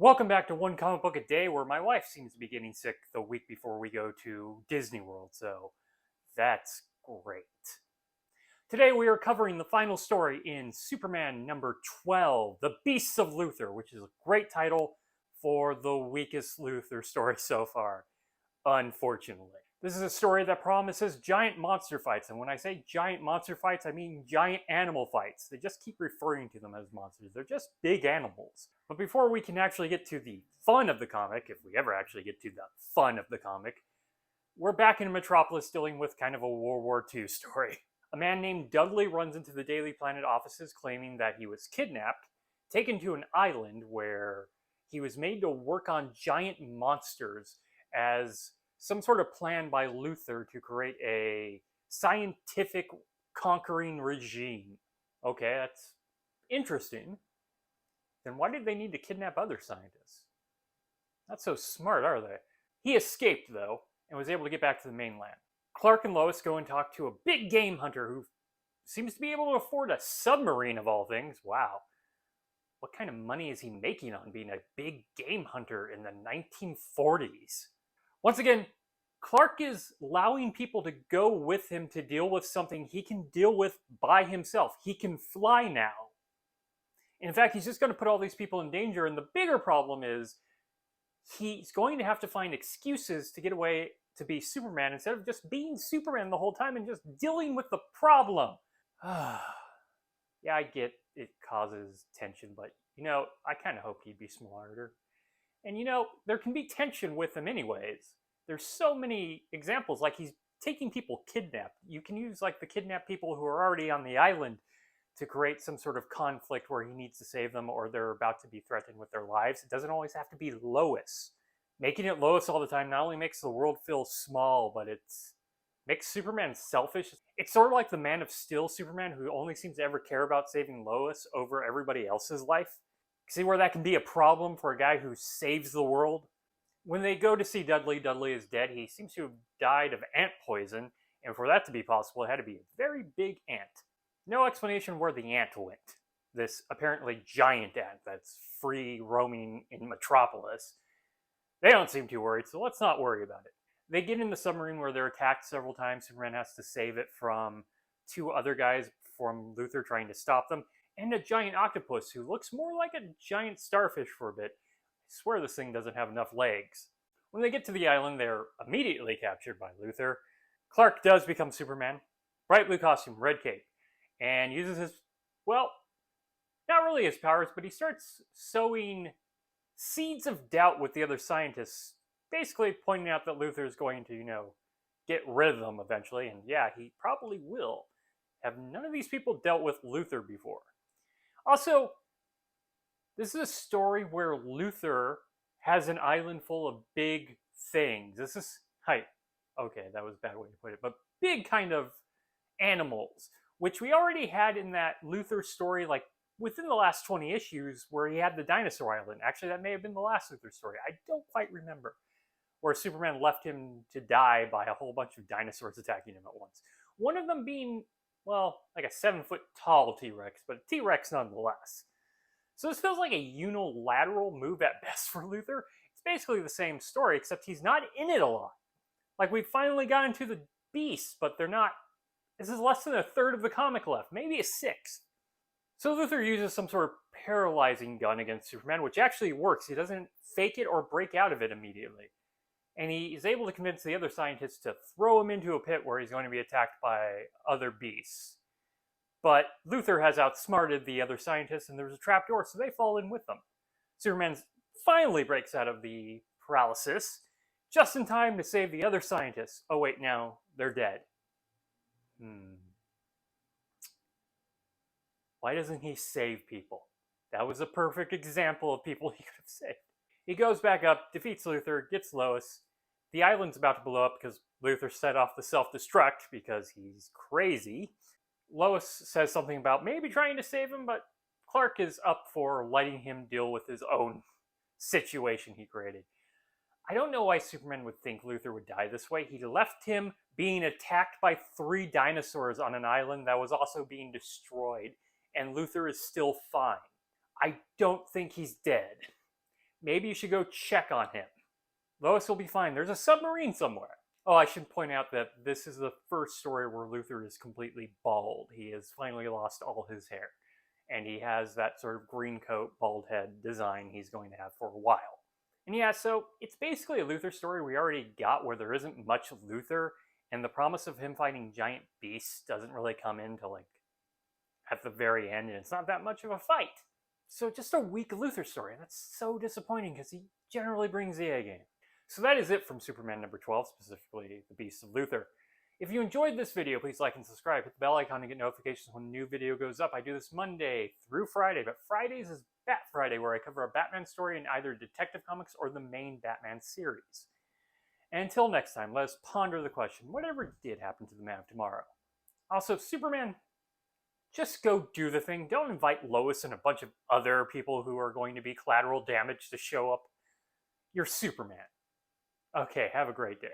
Welcome back to One Comic Book a Day, where my wife seems to be getting sick the week before we go to Disney World, so that's great. Today we are covering the final story in Superman number 12, The Beasts of Luthor, which is a great title for the weakest Luthor story so far, unfortunately. This is a story that promises giant monster fights, and when I say giant monster fights, I mean giant animal fights. They just keep referring to them as monsters. They're just big animals. But before we can actually get to the fun of the comic, if we ever actually get to the fun of the comic, we're back in Metropolis dealing with kind of a World War II story. A man named Dudley runs into the Daily Planet offices claiming that he was kidnapped, taken to an island where he was made to work on giant monsters as some sort of plan by Luthor to create a scientific conquering regime. Okay, that's interesting. Then why did they need to kidnap other scientists? Not so smart, are they? He escaped, though, and was able to get back to the mainland. Clark and Lois go and talk to a big game hunter who seems to be able to afford a submarine of all things. Wow. What kind of money is he making on being a big game hunter in the 1940s? Once again, Clark is allowing people to go with him to deal with something he can deal with by himself. He can fly now. In fact, he's just going to put all these people in danger, and the bigger problem is he's going to have to find excuses to get away to be Superman instead of just being Superman the whole time and just dealing with the problem. Yeah, I get it causes tension, but, I kind of hope he'd be smarter. And, there can be tension with him anyways. There's so many examples, like he's taking people kidnapped. You can use, the kidnapped people who are already on the island to create some sort of conflict where he needs to save them or they're about to be threatened with their lives. It doesn't always have to be Lois. Making it Lois all the time not only makes the world feel small, but it makes Superman selfish. It's sort of like the Man of Steel Superman, who only seems to ever care about saving Lois over everybody else's life. See where that can be a problem for a guy who saves the world? When they go to see Dudley, Dudley is dead. He seems to have died of ant poison, and for that to be possible, it had to be a very big ant. No explanation where the ant went. This apparently giant ant that's free roaming in Metropolis. They don't seem too worried, so let's not worry about it. They get in the submarine where they're attacked several times. Superman has to save it from two other guys from Luthor trying to stop them, and a giant octopus who looks more like a giant starfish for a bit. I swear this thing doesn't have enough legs. When they get to the island, they're immediately captured by Luthor. Clark does become Superman. Bright blue costume, red cape, and uses his, not really his powers, but he starts sowing seeds of doubt with the other scientists, basically pointing out that Luthor is going to, get rid of them eventually, and yeah, he probably will. Have none of these people dealt with Luthor before? Also, this is a story where Luthor has an island full of big things. This is, okay, that was a bad way to put it, but big kind of animals, which we already had in that Luthor story, within the last 20 issues, where he had the dinosaur island. Actually, that may have been the last Luthor story. I don't quite remember. Where Superman left him to die by a whole bunch of dinosaurs attacking him at once. One of them being, like a 7-foot tall T-Rex, but a T-Rex nonetheless. So this feels like a unilateral move at best for Luthor. It's basically the same story, except he's not in it a lot. We've finally gotten to the Beasts, but they're not. This is less than a third of the comic left, maybe a sixth. So Luthor uses some sort of paralyzing gun against Superman, which actually works. He doesn't fake it or break out of it immediately. And he is able to convince the other scientists to throw him into a pit where he's going to be attacked by other beasts. But Luthor has outsmarted the other scientists, and there's a trapdoor, so they fall in with them. Superman finally breaks out of the paralysis, just in time to save the other scientists. Oh wait, now they're dead. Why doesn't he save people? That was a perfect example of people he could have saved. He goes back up, defeats Luthor, gets Lois. The island's about to blow up because Luthor set off the self-destruct because he's crazy. Lois says something about maybe trying to save him, but Clark is up for letting him deal with his own situation he created. I don't know why Superman would think Luthor would die this way. He left him being attacked by 3 dinosaurs on an island that was also being destroyed, and Luthor is still fine. I don't think he's dead. maybe you should go check on him. Lois will be fine. There's a submarine somewhere. Oh, I should point out that this is the first story where Luthor is completely bald. He has finally lost all his hair. And he has that sort of green coat, bald head design he's going to have for a while. And yeah, so it's basically a Luthor story we already got where there isn't much Luthor, and the promise of him fighting giant beasts doesn't really come in till, like, at the very end, and it's not that much of a fight. So just a weak Luthor story. That's so disappointing because he generally brings the A game. So that is it from Superman number 12, specifically the Beasts of Luthor. If you enjoyed this video, please like and subscribe. Hit the bell icon to get notifications when a new video goes up. I do this Monday through Friday, but Fridays is Bat Friday, where I cover a Batman story in either Detective Comics or the main Batman series. And until next time, let us ponder the question, whatever did happen to the Man of Tomorrow? Also, Superman, just go do the thing. Don't invite Lois and a bunch of other people who are going to be collateral damage to show up. You're Superman. Okay, have a great day.